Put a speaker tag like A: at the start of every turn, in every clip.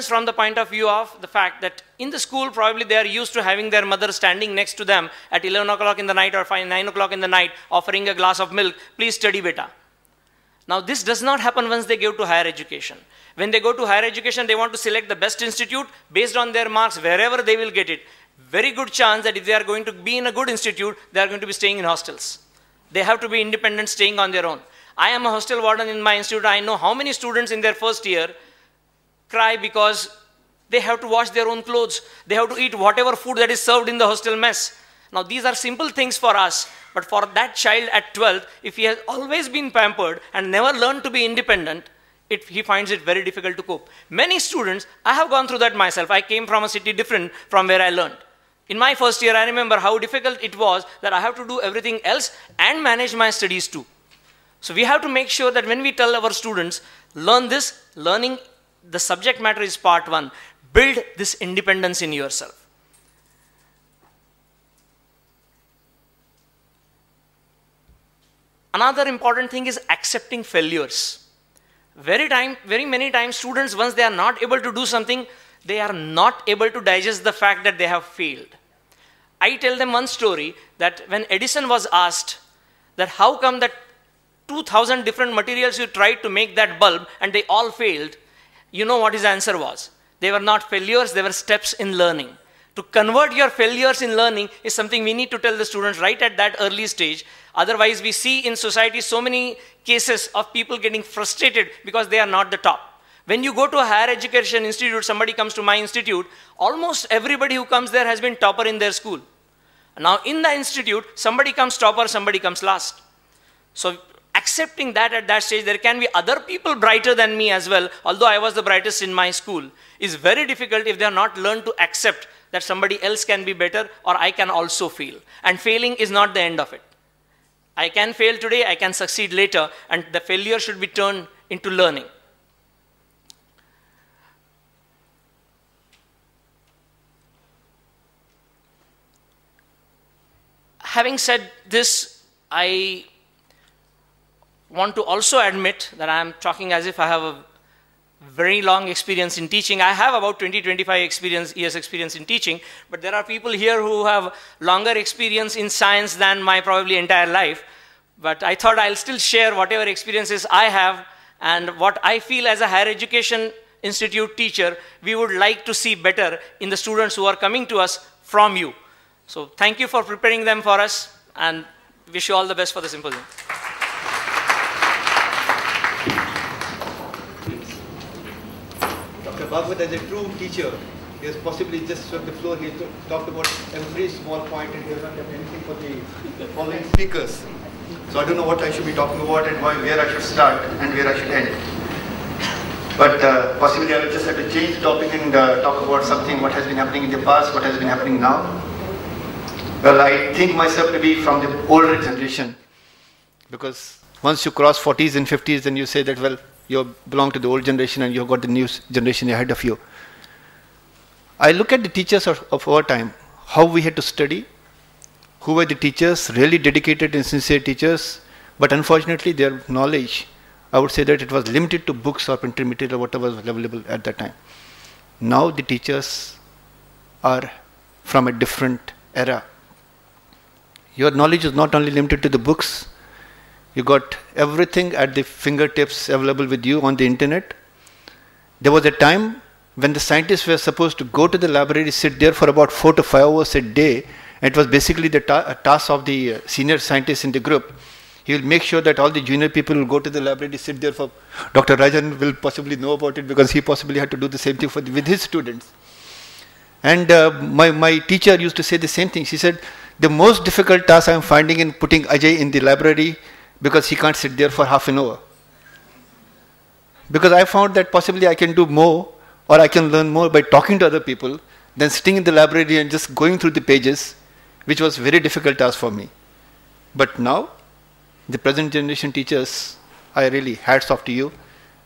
A: from the point of view of the fact that in the school probably they are used to having their mother standing next to them at 11 o'clock in the night or 9 o'clock in the night offering a glass of milk, please study beta. Now this does not happen once they go to higher education. When they go to higher education, they want to select the best institute based on their marks, wherever they will get it. Very good chance that if they are going to be in a good institute, they are going to be staying in hostels. They have to be independent, staying on their own. I am a hostel warden in my institute. I know how many students in their first year cry because they have to wash their own clothes. They have to eat whatever food that is served in the hostel mess. Now these are simple things for us, but for that child at 12, if he has always been pampered and never learned to be independent, he finds it very difficult to cope. Many students, I have gone through that myself. I came from a city different from where I learned. In my first year, I remember how difficult it was that I have to do everything else and manage my studies too. So we have to make sure that when we tell our students, learn this, learning the subject matter is part one. Build this independence in yourself. Another important thing is accepting failures. Very many times students, once they are not able to do something, they are not able to digest the fact that they have failed. I tell them one story that when Edison was asked that how come that 2,000 different materials you tried to make that bulb and they all failed, you know what his answer was. They were not failures, they were steps in learning. To convert your failures in learning is something we need to tell the students right at that early stage. Otherwise, we see in society so many cases of people getting frustrated because they are not the top. When you go to a higher education institute, somebody comes to my institute, almost everybody who comes there has been topper in their school. Now in the institute, somebody comes topper, somebody comes last. So accepting that at that stage, there can be other people brighter than me as well, although I was the brightest in my school, is very difficult if they are not learned to accept that somebody else can be better or I can also fail. And failing is not the end of it. I can fail today, I can succeed later, and the failure should be turned into learning. Having said this, I want to also admit that I am talking as if I have a very long experience in teaching. I have about 20-25 years experience in teaching, but there are people here who have longer experience in science than my probably entire life. But I thought I'll still share whatever experiences I have and what I feel as a higher education institute teacher we would like to see better in the students who are coming to us from you. So thank you for preparing them for us and wish you all the best for the symposium.
B: Bhagwat, as a true teacher, he has possibly just swept the floor. He talked about every small point and he has not done anything for the following speakers. So I don't know what I should be talking about and where I should start and where I should end. But possibly I will just have to change the topic and talk about something, what has been happening in the past, what has been happening now. Well, I think myself to be from the older generation, because once you cross 40s and 50s, then you say that, well, you belong to the old generation and you've got the new generation ahead of you. I look at the teachers of our time, how we had to study, who were the teachers, really dedicated and sincere teachers, but unfortunately their knowledge, I would say that it was limited to books or printed material, whatever was available at that time. Now the teachers are from a different era. Your knowledge is not only limited to the books, you got everything at the fingertips available with you on the internet. There was a time when the scientists were supposed to go to the library, sit there for about 4 to 5 hours a day. And it was basically the task of the senior scientists in the group. He will make sure that all the junior people will go to the library, sit there for... Dr. Rajan will possibly know about it because he possibly had to do the same thing with his students. And my teacher used to say the same thing. She said, the most difficult task I am finding in putting Ajay in the library because he can't sit there for half an hour. Because I found that possibly I can do more or I can learn more by talking to other people than sitting in the library and just going through the pages, which was a very difficult task for me. But now, the present generation teachers, I really hats off to you,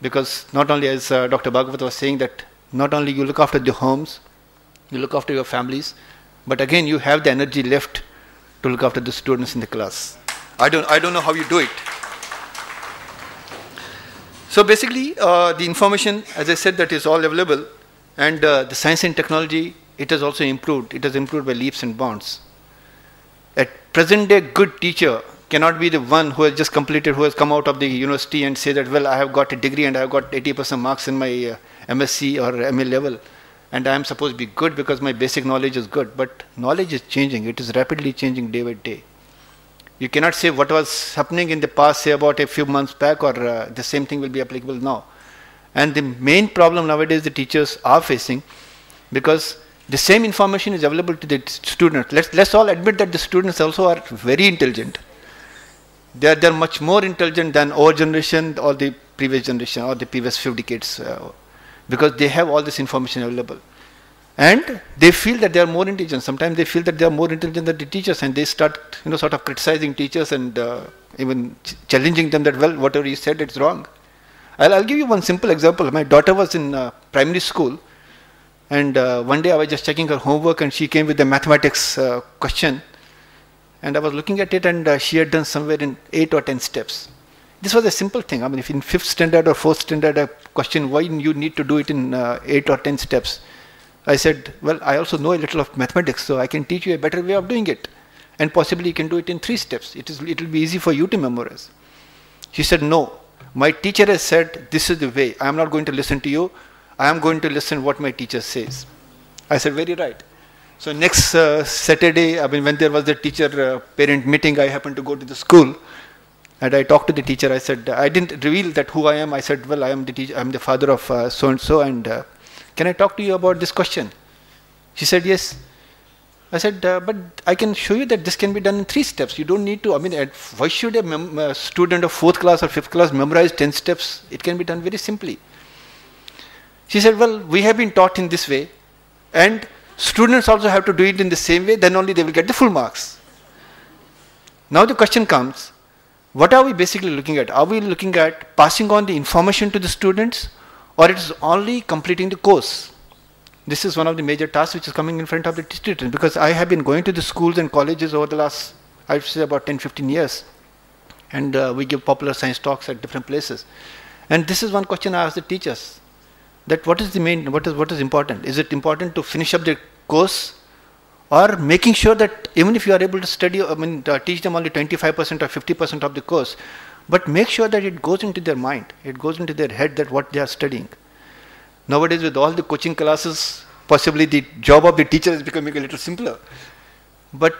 B: because not only as Dr. Bhagwat was saying that not only you look after the homes, you look after your families, but again you have the energy left to look after the students in the class. I don't know how you do it. So basically, the information, as I said, that is all available. And the science and technology, it has also improved. It has improved by leaps and bounds. At present day, good teacher cannot be the one who has just completed, who has come out of the university and say that, well, I have got a degree and I have got 80% marks in my MSc or MA level, and I am supposed to be good because my basic knowledge is good. But knowledge is changing. It is rapidly changing day by day. You cannot say what was happening in the past, say about a few months back, or the same thing will be applicable now. And the main problem nowadays the teachers are facing, because the same information is available to the students. Let's all admit that the students also are very intelligent. They're much more intelligent than our generation or the previous generation or the previous few decades, because they have all this information available. And they feel that they are more intelligent. Sometimes they feel that they are more intelligent than the teachers, and they start, sort of criticizing teachers and even challenging them that, well, whatever you said, it's wrong. I'll give you one simple example. My daughter was in primary school, and one day I was just checking her homework, and she came with a mathematics question, and I was looking at it, and she had done somewhere in 8 or 10 steps. This was a simple thing. I mean, if in 5th standard or 4th standard a question, why you need to do it in 8 or 10 steps? I said, well, I also know a little of mathematics, so I can teach you a better way of doing it. And possibly you can do it in 3 steps. It will be easy for you to memorize. She said, no, my teacher has said, this is the way. I am not going to listen to you. I am going to listen what my teacher says. I said, very right. So next Saturday, I mean, when there was the teacher parent meeting, I happened to go to the school. And I talked to the teacher. I said, I didn't reveal that who I am. I said, well, I am the teacher. I am the father of so-and-so. And can I talk to you about this question? She said, yes. I said, but I can show you that this can be done in 3 steps. You don't need to, I mean, why should a student of 4th class or 5th class memorize 10 steps? It can be done very simply. She said, well, we have been taught in this way, and students also have to do it in the same way, then only they will get the full marks. Now the question comes, what are we basically looking at? Are we looking at passing on the information to the students, or it is only completing the course? This is one of the major tasks which is coming in front of the students, because I have been going to the schools and colleges over the last, I would say, about 10-15 years, and we give popular science talks at different places. And this is one question I ask the teachers, that what is the main, what is important? Is it important to finish up the course, or making sure that even if you are able to study, I mean, teach them only 25% or 50% of the course, but make sure that it goes into their mind, it goes into their head, that what they are studying. Nowadays, with all the coaching classes, possibly the job of the teacher is becoming a little simpler, but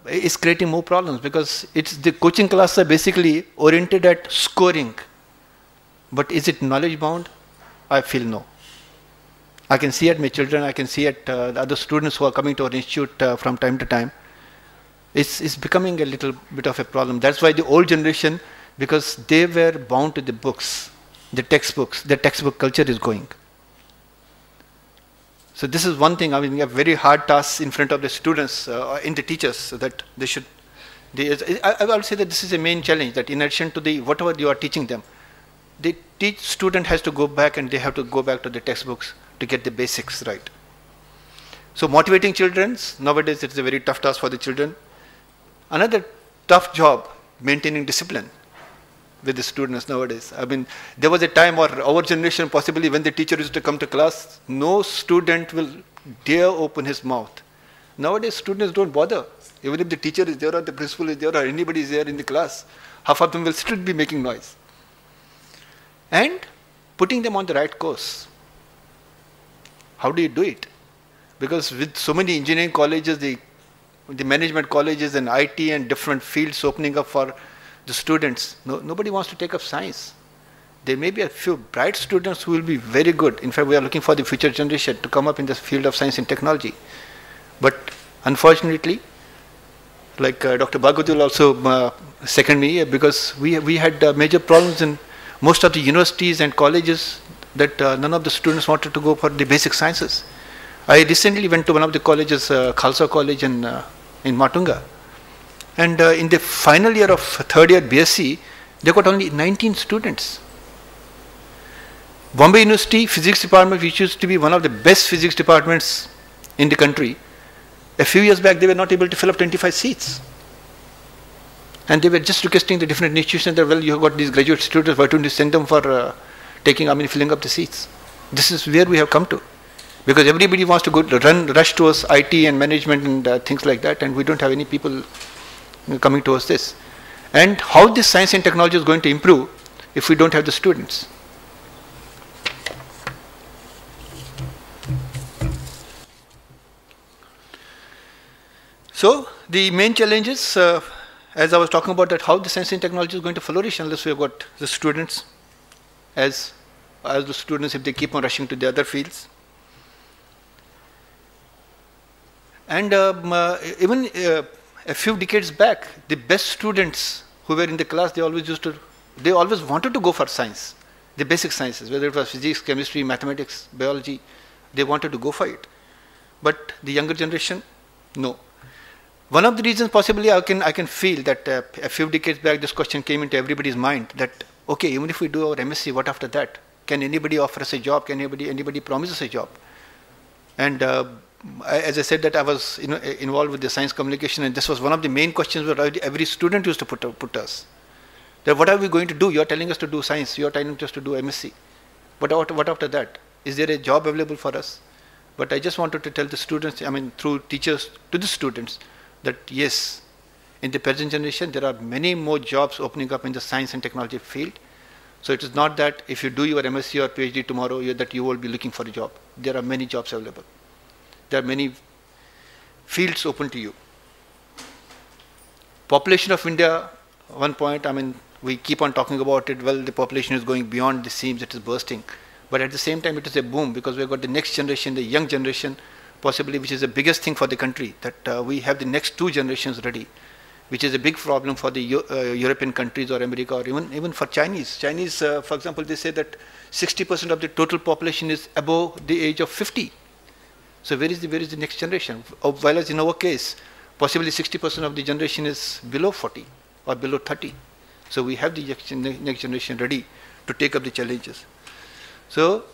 B: it's creating more problems, because it's the coaching classes are basically oriented at scoring. But is it knowledge bound? I feel no. I can see at my children, I can see at the other students who are coming to our institute from time to time. It's becoming a little bit of a problem. That's why the old generation, because they were bound to the books, the textbooks, the textbook culture is going. So this is one thing. I mean, we have very hard tasks in front of the students, in the teachers, so that they should. I will say that this is a main challenge. That in addition to the whatever you are teaching them, the student has to go back, and they have to go back to the textbooks to get the basics right. So motivating children, nowadays it's a very tough task for the children. Another tough job, maintaining discipline with the students nowadays. I mean, there was a time, or our generation possibly, when the teacher used to come to class, no student will dare open his mouth. Nowadays students don't bother. Even if the teacher is there, or the principal is there, or anybody is there in the class, half of them will still be making noise. And putting them on the right course. How do you do it? Because with so many engineering colleges, the management colleges and IT and different fields opening up for the students, nobody wants to take up science. There may be a few bright students who will be very good. In fact, we are looking for the future generation to come up in the field of science and technology. But unfortunately, like Dr. Bhagwati will also second me, because we had major problems in most of the universities and colleges, that none of the students wanted to go for the basic sciences. I recently went to one of the colleges, Khalsa College in Matunga. And in the final year of 3rd year BSc, they got only 19 students. Bombay University Physics Department, which used to be one of the best physics departments in the country, a few years back they were not able to fill up 25 seats. And they were just requesting the different institutions that, well, you have got these graduate students, why don't you send them for filling up the seats? This is where we have come to. Because everybody wants to rush towards IT and management and things like that, and we don't have any people coming towards this. And how this science and technology is going to improve if we don't have the students? So the main challenges, as I was talking about, that how the science and technology is going to flourish unless we have got the students as the students, if they keep on rushing to the other fields. And even a few decades back, the best students who were in the class, they always wanted to go for science, the basic sciences, whether it was physics, chemistry, mathematics, biology, they wanted to go for it. But the younger generation, no. One of the reasons possibly I can feel that a few decades back this question came into everybody's mind that, okay, even if we do our MSc, what after that? Can anybody offer us a job? Can anybody promise us a job? And as I said that I was involved with the science communication, and this was one of the main questions where every student used to put us. That what are we going to do? You are telling us to do science, you are telling us to do MSc. But what after that? Is there a job available for us? But I just wanted to tell the students, through teachers to the students, that yes, in the present generation there are many more jobs opening up in the science and technology field. So it is not that if you do your MSc or PhD tomorrow that you will be looking for a job. There are many jobs available. There are many fields open to you. Population of India, one point, we keep on talking about it, well, the population is going beyond the seams, it is bursting. But at the same time it is a boom because we've got the next generation, the young generation, possibly, which is the biggest thing for the country, that we have the next 2 generations ready, which is a big problem for the European countries or America or even for Chinese. Chinese, for example, they say that 60% of the total population is above the age of 50. So where is the next generation? While as in our case, possibly 60% of the generation is below 40 or below 30. So we have the next generation ready to take up the challenges. So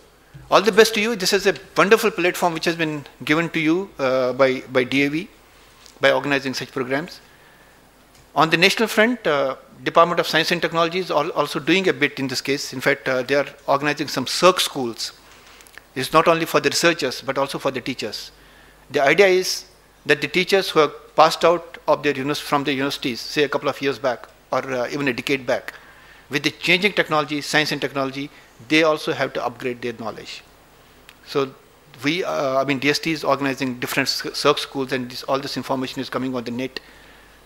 B: all the best to you. This is a wonderful platform which has been given to you by DAV, by organizing such programs. On the national front, Department of Science and Technology is also doing a bit in this case. In fact, they are organizing some circ schools. It's not only for the researchers, but also for the teachers. The idea is that the teachers who have passed out of from the universities, say a couple of years back, or even a decade back, with the changing technology, science and technology, they also have to upgrade their knowledge. So we, DST is organizing different circ schools, and all this information is coming on the net.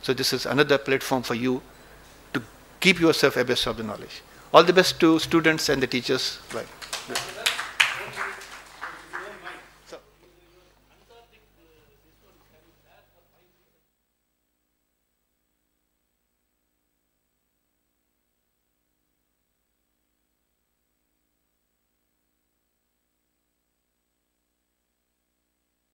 B: So this is another platform for you to keep yourself abreast of the knowledge. All the best to students and the teachers. Bye.